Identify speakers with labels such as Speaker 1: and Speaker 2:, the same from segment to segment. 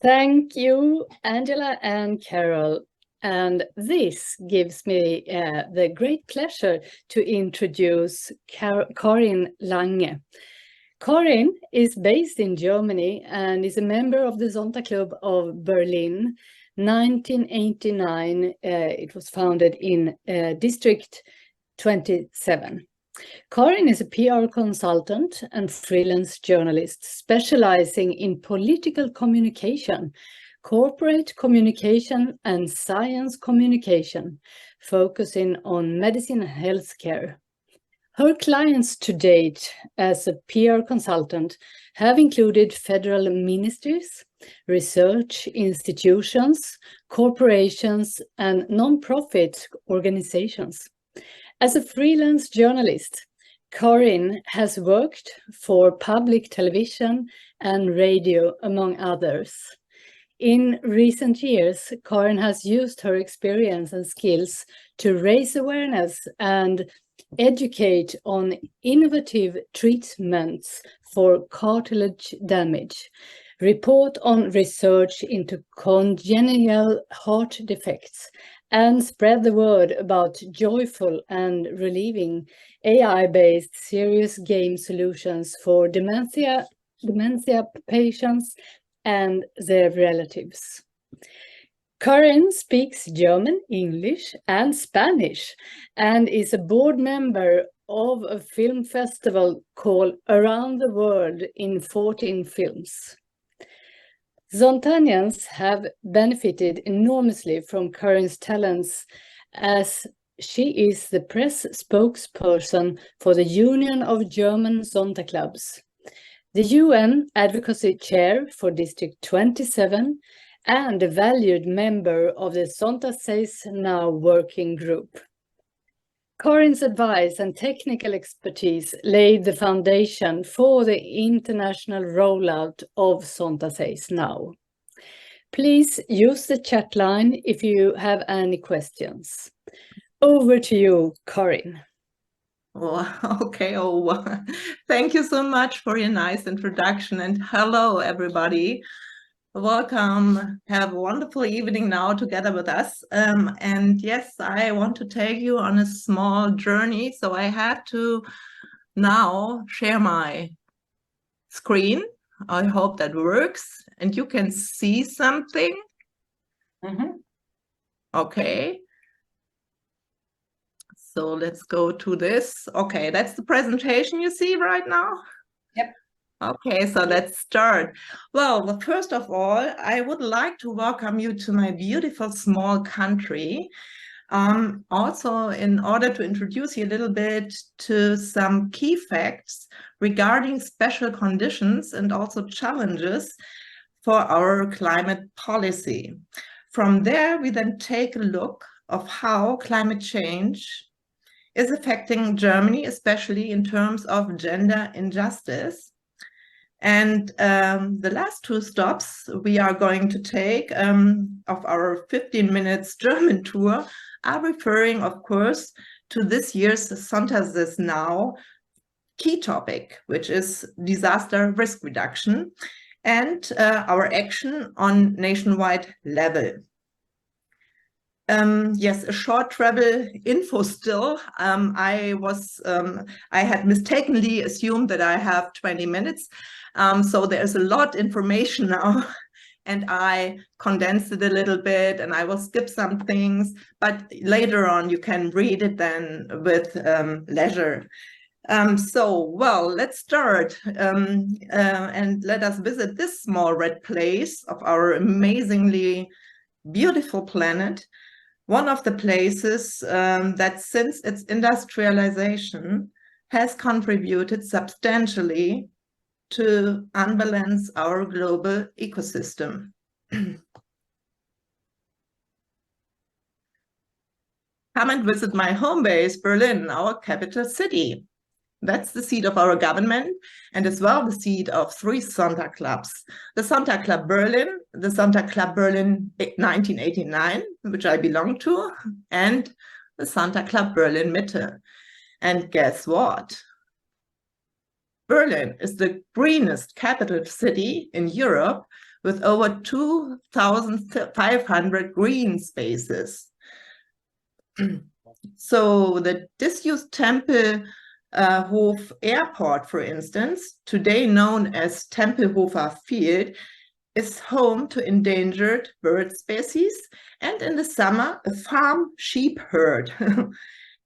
Speaker 1: Thank you, Angela and Carol. And this gives me the great pleasure to introduce Karin Lange. Karin is based in Germany and is a member of the Zonta Club of Berlin. 1989, it was founded in District 27. Karin is a PR consultant and freelance journalist specializing in political communication, corporate communication, and science communication, focusing on medicine and healthcare. Her clients to date as a PR consultant have included federal ministries, research institutions, corporations, and non-profit organizations. As a freelance journalist, Karin has worked for public television and radio, among others. In recent years, Karin has used her experience and skills to raise awareness and educate on innovative treatments for cartilage damage, report on research into congenital heart defects, and spread the word about joyful and relieving AI-based serious game solutions for dementia patients and their relatives. Karin speaks German, English, and Spanish, and is a board member of a film festival called Around the World in 14 Films. Zontanians have benefited enormously from Karin's talents, as she is the press spokesperson for the Union of German Zonta Clubs, the UN Advocacy Chair for District 27, and a valued member of the Zonta Says Now working group. Karin's advice and technical expertise laid the foundation for the international rollout of Zonta Says Now. Please use the chat line if you have any questions. Over to you, Karin.
Speaker 2: Oh, okay. Oh, thank you so much for your nice introduction, and hello, everybody. Welcome. Have a wonderful evening now together with us. And yes, I want to take you on a small journey. So I have to now share my screen. I hope that works and you can see something. Okay. So let's go to this. Okay, that's the presentation you see right now.
Speaker 1: Yep.
Speaker 2: Okay, so let's start. Well, first of all, I would like to welcome you to my beautiful small country. Also, in order to introduce you a little bit to some key facts regarding special conditions and also challenges for our climate policy. From there, we then take a look of how climate change is affecting Germany, especially in terms of gender injustice. And the last two stops we are going to take of our 15 minutes German tour are referring, of course, to this year's Zonta Says Now key topic, which is disaster risk reduction and our action on nationwide level. Yes, a short travel info still. I had mistakenly assumed that I have 20 minutes. So there's a lot of information now and I condensed it a little bit and I will skip some things, but later on you can read it then with leisure. Well, let's start and let us visit this small red place of our amazingly beautiful planet. One of the places that since its industrialization has contributed substantially to unbalance our global ecosystem. Come and visit my home base, Berlin, our capital city. That's the seat of our government and as well the seat of 3 Zonta clubs. The Zonta Club Berlin, the Zonta Club Berlin 1989, which I belong to, and the Zonta Club Berlin Mitte. And guess what? Berlin is the greenest capital city in Europe with over 2,500 green spaces. So the disused Tempelhof Airport, for instance, today known as Tempelhofer Field, is home to endangered bird species and in the summer a farm sheep herd.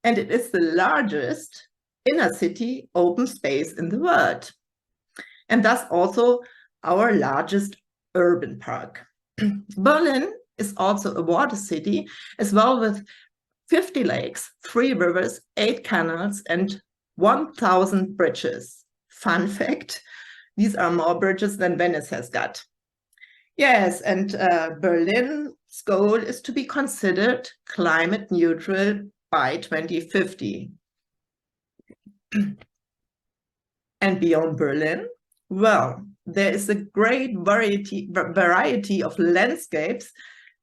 Speaker 2: And it is the largest inner city open space in the world, and thus also our largest urban park. Berlin is also a water city as well, with 50 lakes, 3 rivers, 8 canals, and 1,000 bridges. Fun fact, these are more bridges than Venice has got. Yes, and Berlin's goal is to be considered climate neutral by 2050. And beyond Berlin, well, there is a great variety of landscapes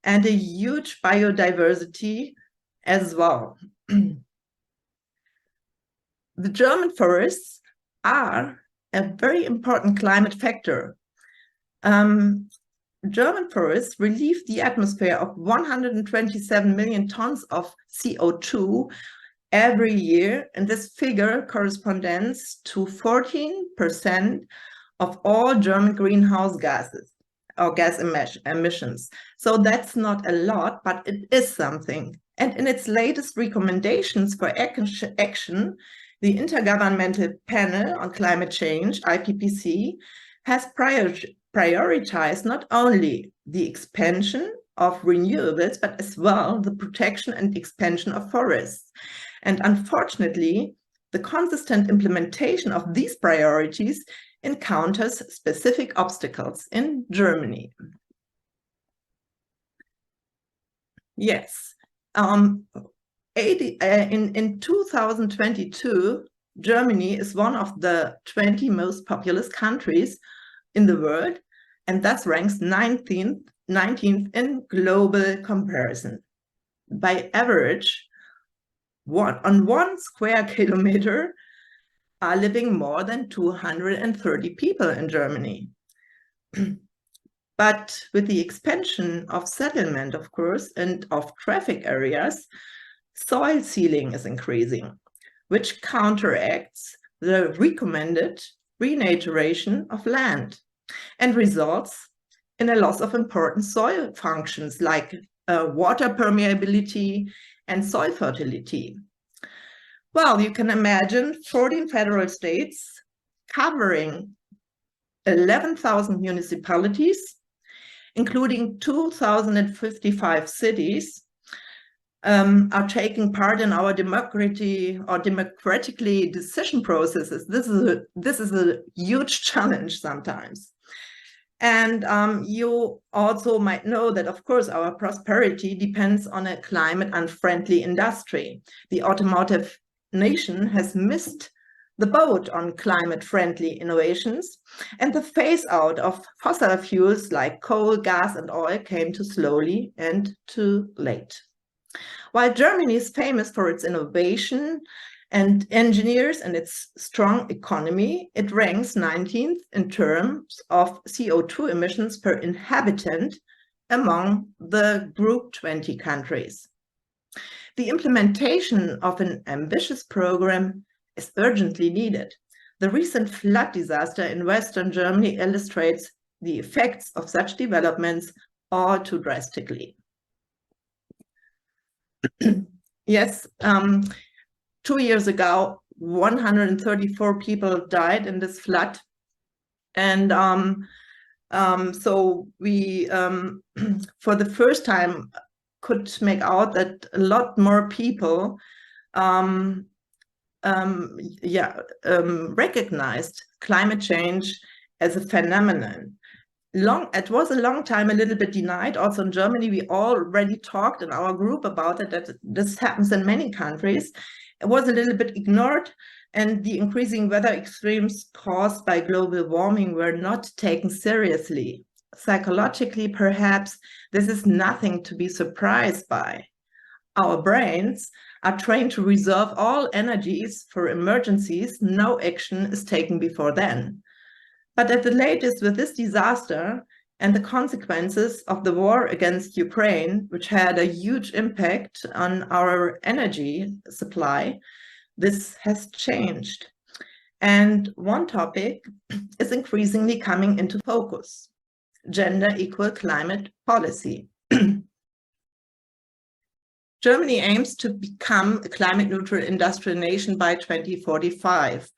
Speaker 2: and a huge biodiversity as well. The German forests are a very important climate factor. German forests relieve the atmosphere of 127 million tons of CO2 every year, and this figure corresponds to 14% of all German greenhouse gases or gas emissions. So that's not a lot, but it is something. And in its latest recommendations for action, the Intergovernmental Panel on Climate Change, IPCC, has prioritized not only the expansion of renewables, but as well the protection and expansion of forests. And unfortunately, the consistent implementation of these priorities encounters specific obstacles in Germany. Yes, in 2022, Germany is one of the 20 most populous countries in the world, and thus ranks 19th in global comparison. By average, on 1 square kilometer are living more than 230 people in Germany. But with the expansion of settlement, of course, and of traffic areas, soil sealing is increasing, which counteracts the recommended renaturation of land and results in a loss of important soil functions like water permeability and soil fertility. Well, you can imagine 14 federal states covering 11,000 municipalities, including 2,055 cities, are taking part in our democratically decision processes. This is a huge challenge sometimes. And you also might know that, of course, our prosperity depends on a climate-unfriendly industry. The automotive nation has missed the boat on climate-friendly innovations, and the phase-out of fossil fuels like coal, gas, and oil came too slowly and too late. While Germany is famous for its innovation and engineers and its strong economy, it ranks 19th in terms of CO2 emissions per inhabitant among the Group 20 countries. The implementation of an ambitious program is urgently needed. The recent flood disaster in Western Germany illustrates the effects of such developments all too drastically. Yes, 2 years ago, 134 people died in this flood. And so we, for the first time, could make out that a lot more people recognized climate change as a phenomenon. It was a long time a little bit denied. Also in Germany, we already talked in our group about it, that this happens in many countries. It was a little bit ignored, and the increasing weather extremes caused by global warming were not taken seriously. Psychologically, perhaps, this is nothing to be surprised by. Our brains are trained to reserve all energies for emergencies. No action is taken before then. But at the latest, with this disaster and the consequences of the war against Ukraine, which had a huge impact on our energy supply, this has changed. And one topic is increasingly coming into focus: gender equal climate policy. Germany aims to become a climate neutral industrial nation by 2045.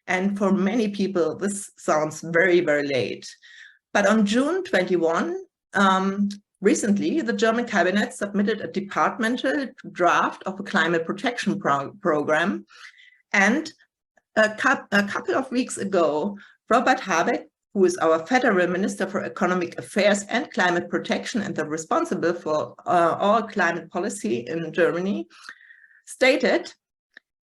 Speaker 2: And for many people, this sounds very, very late. But on June 21, recently, the German cabinet submitted a departmental draft of a climate protection program. And a couple of weeks ago, Robert Habeck, who is our Federal Minister for Economic Affairs and Climate Protection and responsible for all climate policy in Germany, stated,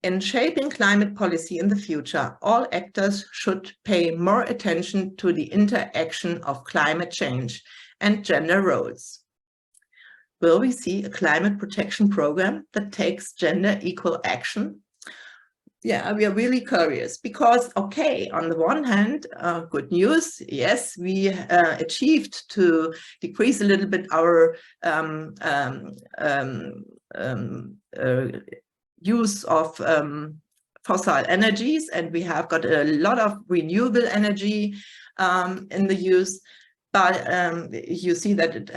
Speaker 2: in shaping climate policy in the future, all actors should pay more attention to the interaction of climate change and gender roles. Will we see a climate protection program that takes gender equal action? Yeah, we are really curious because, okay, on the one hand, good news, yes, we achieved to decrease a little bit our use of fossil energies, and we have got a lot of renewable energy in the use. But you see that it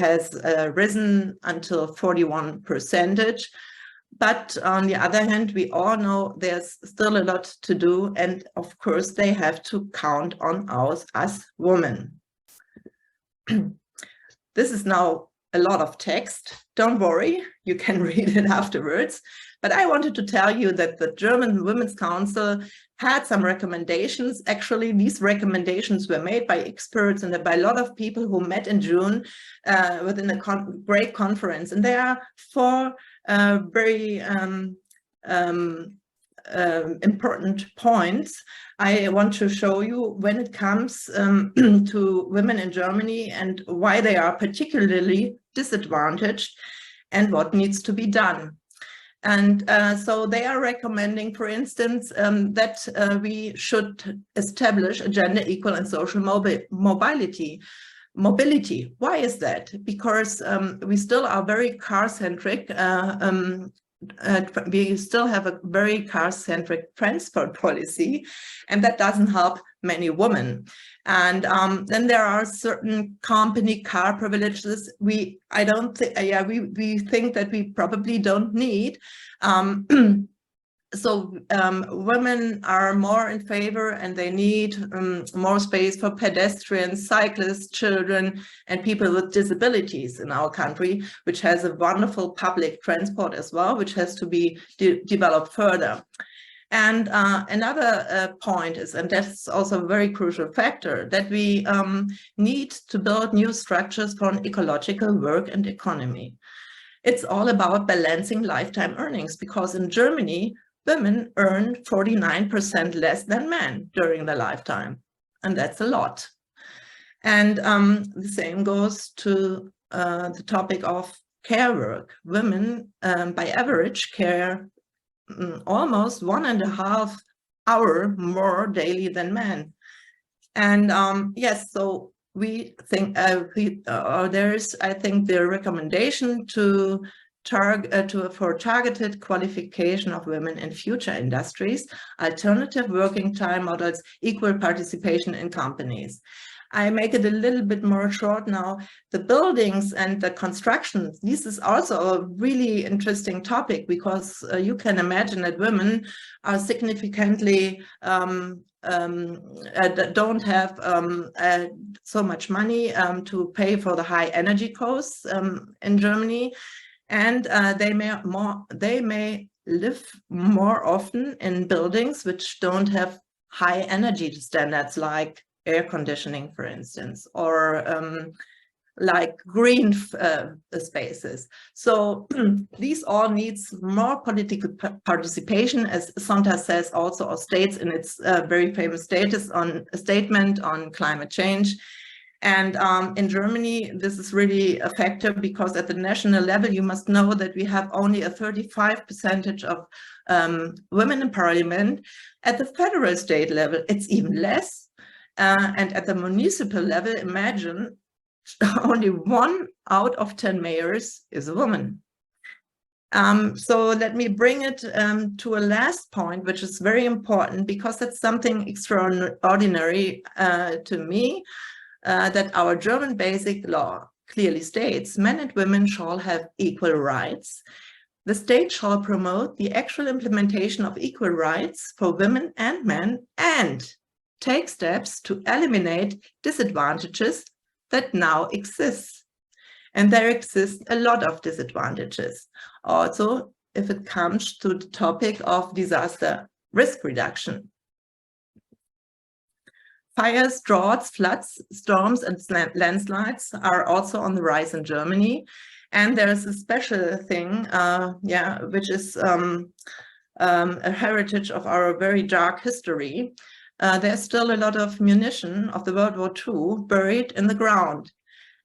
Speaker 2: has risen until 41%. But on the other hand, we all know there's still a lot to do. And of course, they have to count on us as women. This is now a lot of text. Don't worry, you can read it afterwards. But I wanted to tell you that the German Women's Council had some recommendations. Actually, these recommendations were made by experts and by a lot of people who met in June within a great conference. And there are four very important points I want to show you when it comes to women in Germany and why they are particularly disadvantaged and what needs to be done. And so they are recommending, for instance, that we should establish a gender equal and social mobility. Why is that? Because we still are very car-centric. We still have a very car-centric transport policy, and that doesn't help many women. And then there are certain company car privileges we think that we probably don't need. So women are more in favor, and they need more space for pedestrians, cyclists, children, and people with disabilities in our country, which has a wonderful public transport as well, which has to be developed further. And another point is, and that's also a very crucial factor, that we need to build new structures for an ecological work and economy. It's all about balancing lifetime earnings, because in Germany, women earn 49% less than men during their lifetime, and that's a lot. And the same goes to the topic of care work. Women, by average, care almost 1.5 hours more daily than men. And yes, so we think there's, I think, the recommendation to for targeted qualification of women in future industries, alternative working time models, equal participation in companies. I make it a little bit more short now. The buildings and the construction, this is also a really interesting topic, because you can imagine that women are significantly don't have so much money to pay for the high energy costs in Germany. And they may live more often in buildings which don't have high energy standards, like air conditioning, for instance, or like green spaces. So these all needs more political participation, as Zonta says also, or states in its very famous statement on climate change. And in Germany, this is really a factor, because at the national level, you must know that we have only a 35% of women in parliament. At the federal state level, it's even less. And at the municipal level, imagine only 1 out of 10 mayors is a woman. So let me bring it to a last point, which is very important, because that's something extraordinary to me, that our German basic law clearly states men and women shall have equal rights. The state shall promote the actual implementation of equal rights for women and men and take steps to eliminate disadvantages that now exist. And there exist a lot of disadvantages. Also, if it comes to the topic of disaster risk reduction. Fires, droughts, floods, storms, and landslides are also on the rise in Germany. And there is a special thing, which is a heritage of our very dark history. There's still a lot of munition of the World War II buried in the ground.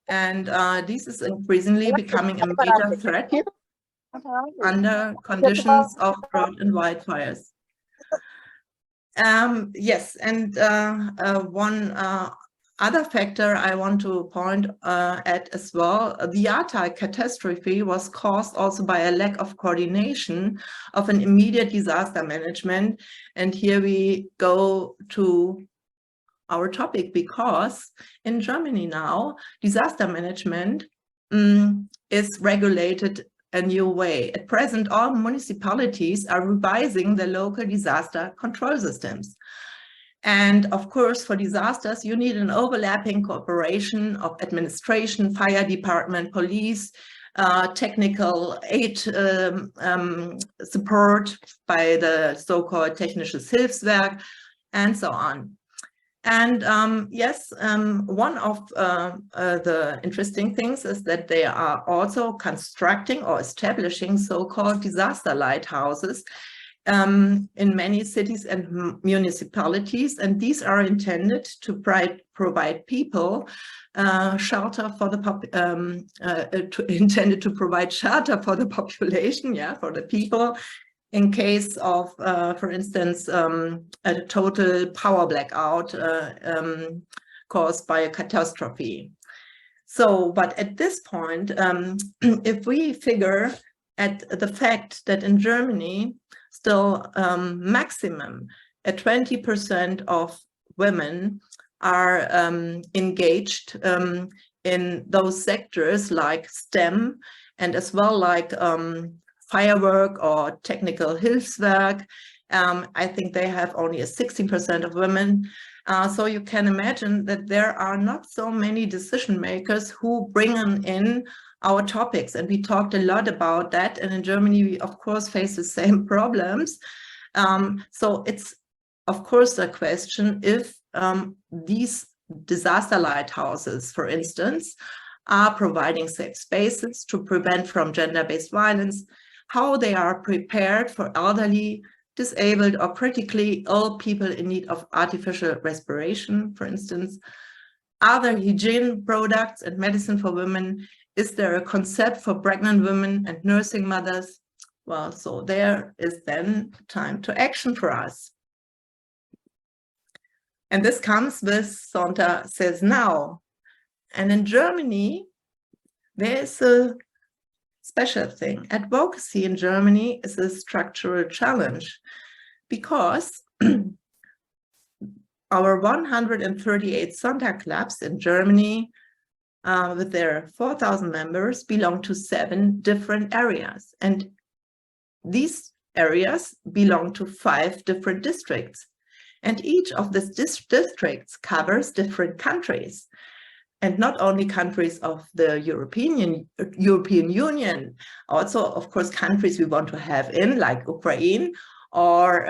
Speaker 2: And this is increasingly becoming a major threat under conditions of drought and wildfires. Yes, and one other factor I want to point at as well, the Ahrtal catastrophe was caused also by a lack of coordination of an immediate disaster management. And here we go to our topic, because in Germany now, disaster management is regulated a new way. At present, all municipalities are revising their local disaster control systems. And of course, for disasters, you need an overlapping cooperation of administration, fire department, police, technical aid support by the so-called Technisches Hilfswerk, and so on. And yes, one of the interesting things is that they are also constructing or establishing so-called disaster lighthouses in many cities and municipalities, and these are intended to provide people shelter for the intended to provide shelter for the population, for the people, in case of, for instance, a total power blackout caused by a catastrophe. So, but at this point, if we figure at the fact that in Germany, still maximum 20% of women are engaged in those sectors like STEM, and as well like firework or technical Hilfswerk. I think they have only a 16% of women. So you can imagine that there are not so many decision makers who bring in our topics. And we talked a lot about that. And in Germany, we of course face the same problems. So it's of course a question if these disaster lighthouses, for instance, are providing safe spaces to prevent from gender-based violence, how they are prepared for elderly, disabled, or critically ill people in need of artificial respiration, for instance. Are there hygiene products and medicine for women? Is there a concept for pregnant women and nursing mothers? Well, so there is then time to action for us. And this comes with Zonta Says Now. And in Germany, there's a special thing. Advocacy in Germany is a structural challenge, because our 138 Zonta clubs in Germany, with their 4,000 members, belong to 7 different areas. And these areas belong to 5 different districts. And each of these districts covers different countries. And not only countries of the European Union, also, of course, countries we want to have in, like Ukraine, or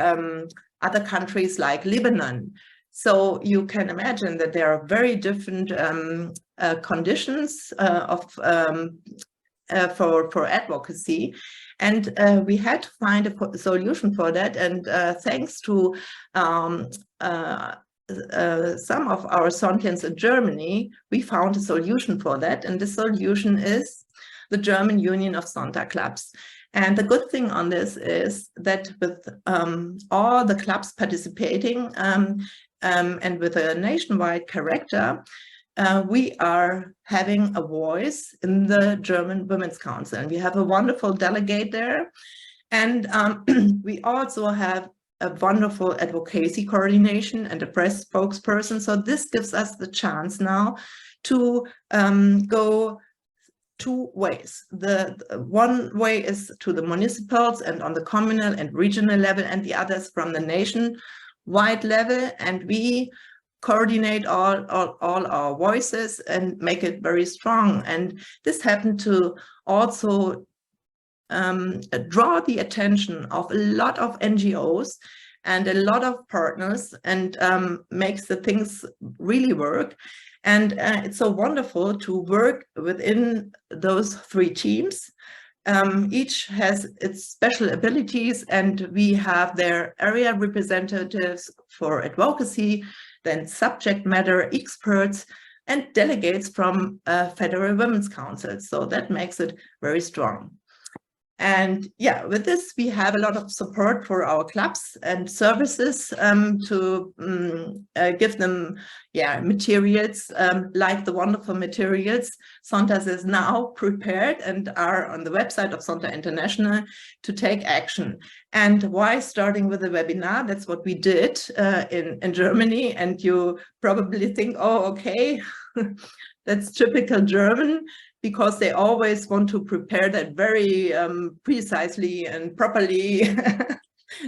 Speaker 2: other countries like Lebanon. So you can imagine that there are very different conditions for advocacy. And we had to find a solution for that. And thanks to some of our Zontians in Germany, we found a solution for that. And the solution is the German Union of Zonta Clubs. And the good thing on this is that with all the clubs participating and with a nationwide character, we are having a voice in the German Women's Council. And we have a wonderful delegate there. And we also have a wonderful advocacy coordination and a press spokesperson. So this gives us the chance now to go two ways. The one way is to the municipals and on the communal and regional level, and the others from the nation-wide level. And we coordinate all our voices and make it very strong. And this happened to also draw the attention of a lot of NGOs and a lot of partners, and makes the things really work. And it's so wonderful to work within those three teams. Each has its special abilities, and we have their area representatives for advocacy, then subject matter experts, and delegates from Federal Women's Council. So that makes it very strong. And yeah, with this, we have a lot of support for our clubs and services to give them materials like the wonderful materials Zonta is now prepared and are on the website of Zonta International to take action. And why starting with a webinar? That's what we did in Germany. And you probably think, oh, okay, that's typical German, because they always want to prepare that very precisely and properly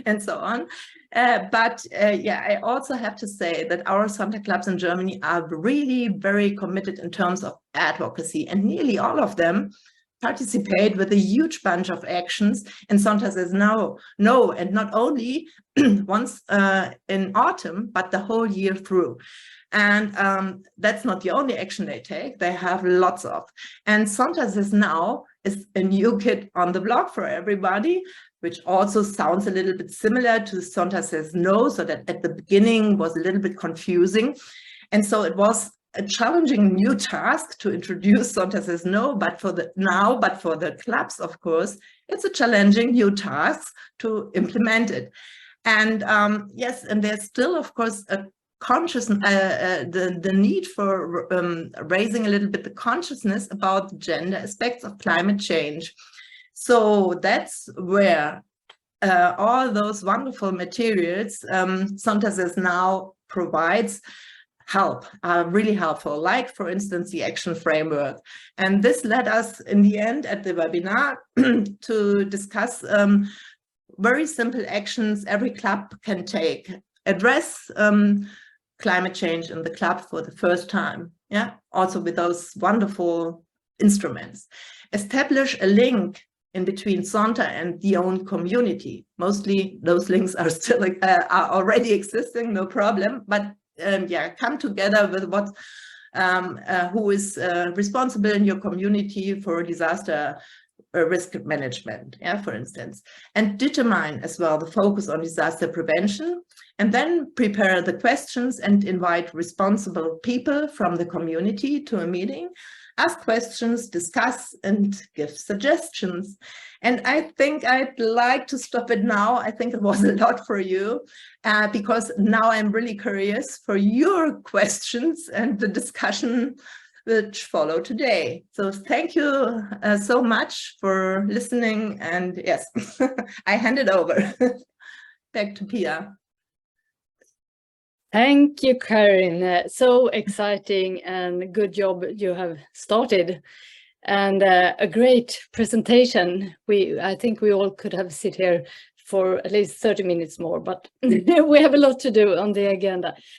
Speaker 2: and so on. But I also have to say that our Zonta clubs in Germany are really very committed in terms of advocacy, and nearly all of them participate with a huge bunch of actions. And Zonta says no, and not only once in autumn, but the whole year through. And that's not the only action they take. They have lots of. And Zonta Says Now is a new kid on the block for everybody, which also sounds a little bit similar to Zonta Says No, so that at the beginning was a little bit confusing. And so it was a challenging new task to introduce Zonta Says No, but for the clubs, of course, it's a challenging new task to implement it. And yes, and there's still, of course, a consciousness, the need for raising a little bit the consciousness about the gender aspects of climate change. So that's where all those wonderful materials Zonta Says Now provides help, are really helpful, like, for instance, the action framework. And this led us in the end at the webinar to discuss very simple actions every club can take. Address climate change in the club for the first time, also with those wonderful instruments. Establish a link in between Zonta and the own community. Mostly those links are still are already existing, no problem, but come together with what who is responsible in your community for disaster risk management, for instance, and determine as well the focus on disaster prevention, and then prepare the questions and invite responsible people from the community to a meeting, ask questions, discuss, and give suggestions. And I think I'd like to stop it now. I think it was a lot for you, because now I'm really curious for your questions and the discussion which follow today. So thank you so much for listening. And yes, I hand it over back to Pia.
Speaker 1: Thank you, Karin. So exciting and good job you have started. And a great presentation. I think we all could have sit here for at least 30 minutes more, but we have a lot to do on the agenda.